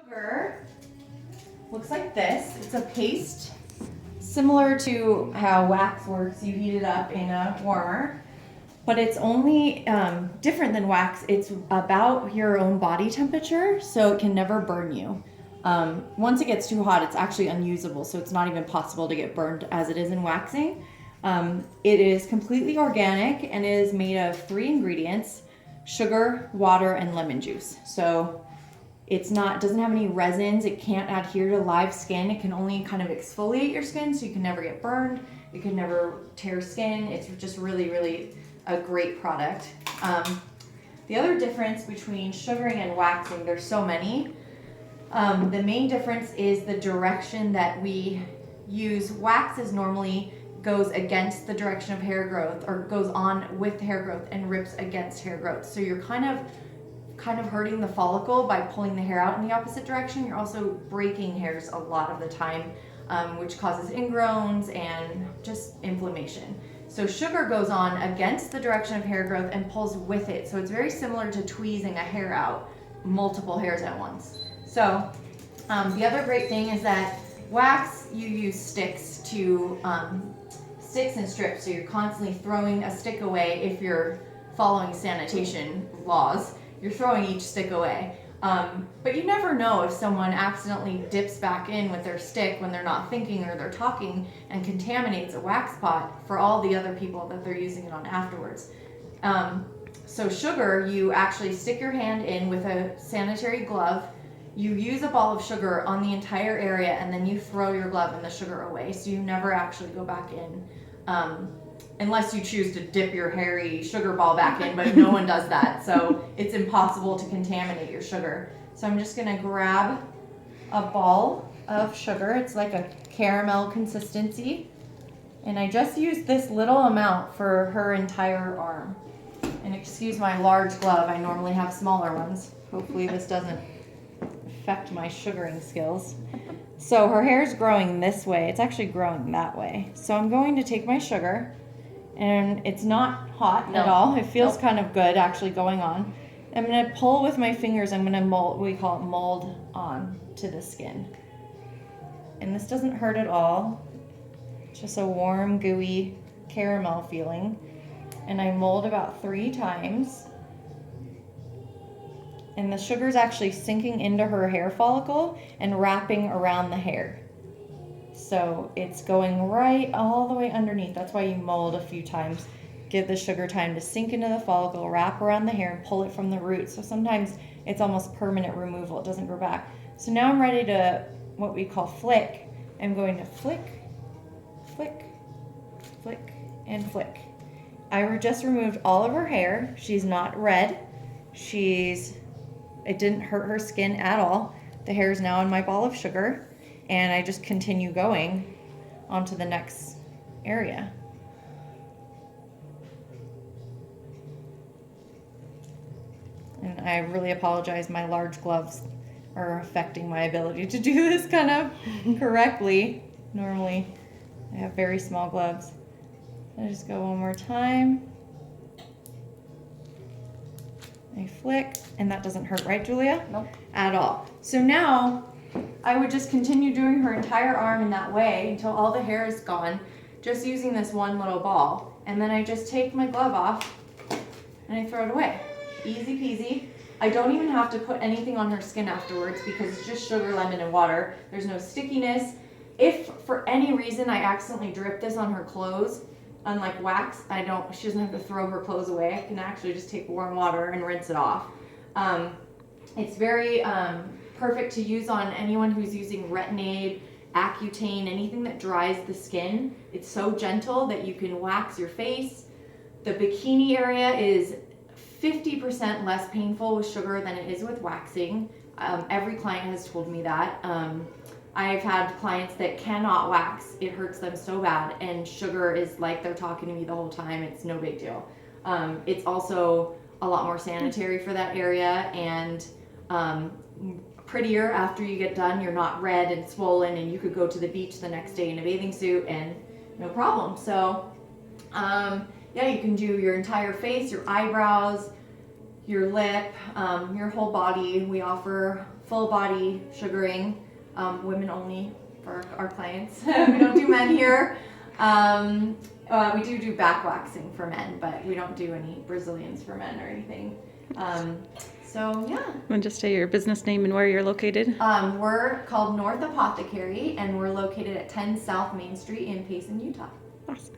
Sugar looks like this. It's a paste similar to how wax works. You heat it up in a warmer, but it's only different than wax. It's about your own body temperature, so it can never burn you. Once it gets too hot, it's actually unusable, so it's not even possible to get burned as it is in waxing. It is completely organic and it is made of 3 ingredients: sugar, water, and lemon juice. So it doesn't have any resins. It can't adhere to live skin. It can only kind of exfoliate your skin, so you can never get burned. It can never tear skin. It's just really, really a great product. The other difference between sugaring and waxing, there's so many. The main difference is the direction that we use. Wax normally goes against the direction of hair growth, or goes on with hair growth and rips against hair growth. So you're kind of hurting the follicle by pulling the hair out in the opposite direction. You're also breaking hairs a lot of the time, which causes ingrowns and just inflammation. So sugar goes on against the direction of hair growth and pulls with it. So it's very similar to tweezing a hair out, multiple hairs at once. So the other great thing is that wax, you use sticks and strips. So you're constantly throwing a stick away. If you're following sanitation laws, you're throwing each stick away. But you never know if someone accidentally dips back in with their stick when they're not thinking or they're talking and contaminates a wax pot for all the other people that they're using it on afterwards. So sugar, you actually stick your hand in with a sanitary glove. You use a ball of sugar on the entire area, and then you throw your glove and the sugar away. So you never actually go back in. Unless you choose to dip your hairy sugar ball back in, but no one does that. So it's impossible to contaminate your sugar. So I'm just gonna grab a ball of sugar. It's like a caramel consistency. And I just used this little amount for her entire arm. And excuse my large glove, I normally have smaller ones. Hopefully this doesn't affect my sugaring skills. So her hair is growing this way. It's actually growing that way. So I'm going to take my sugar, and it's not hot at all. It feels kind of good actually going on. I'm going to pull with my fingers. I'm going to mold, we call it mold on to the skin. And this doesn't hurt at all. It's just a warm, gooey caramel feeling. And I mold about 3 times. And the sugar's actually sinking into her hair follicle and wrapping around the hair. So it's going right all the way underneath. That's why you mold a few times. Give the sugar time to sink into the follicle, wrap around the hair, and pull it from the root. So sometimes it's almost permanent removal. It doesn't grow back. So now I'm ready to, what we call flick. I'm going to flick, flick, flick, and flick. I just removed all of her hair. She's not red. It didn't hurt her skin at all. The hair is now in my ball of sugar, and I just continue going onto the next area. And I really apologize, my large gloves are affecting my ability to do this kind of correctly. Normally I have very small gloves. I just go one more time. I flick, and that doesn't hurt, right, Julia? Nope. At all. So now I would just continue doing her entire arm in that way until all the hair is gone, just using this one little ball. And then I just take my glove off and I throw it away. Easy peasy. I don't even have to put anything on her skin afterwards because it's just sugar, lemon, and water. There's no stickiness. If for any reason I accidentally drip this on her clothes, unlike wax, she doesn't have to throw her clothes away. I can actually just take warm water and rinse it off. It's very perfect to use on anyone who's using retin-aid, Accutane, anything that dries the skin. It's so gentle that you can wax your face. The bikini area is 50% less painful with sugar than it is with waxing. Every client has told me that. I've had clients that cannot wax. It hurts them so bad, and sugar is like they're talking to me the whole time. It's no big deal. It's also a lot more sanitary for that area, and prettier after you get done. You're not red and swollen, and you could go to the beach the next day in a bathing suit and no problem. So yeah, you can do your entire face, your eyebrows, your lip, your whole body. We offer full body sugaring, women only for our clients. We don't do men here. We do back waxing for men, but we don't do any Brazilians for men or anything. So yeah. And just say your business name and where you're located. We're called North Apothecary, and we're located at 10 South Main Street in Payson, Utah. Awesome.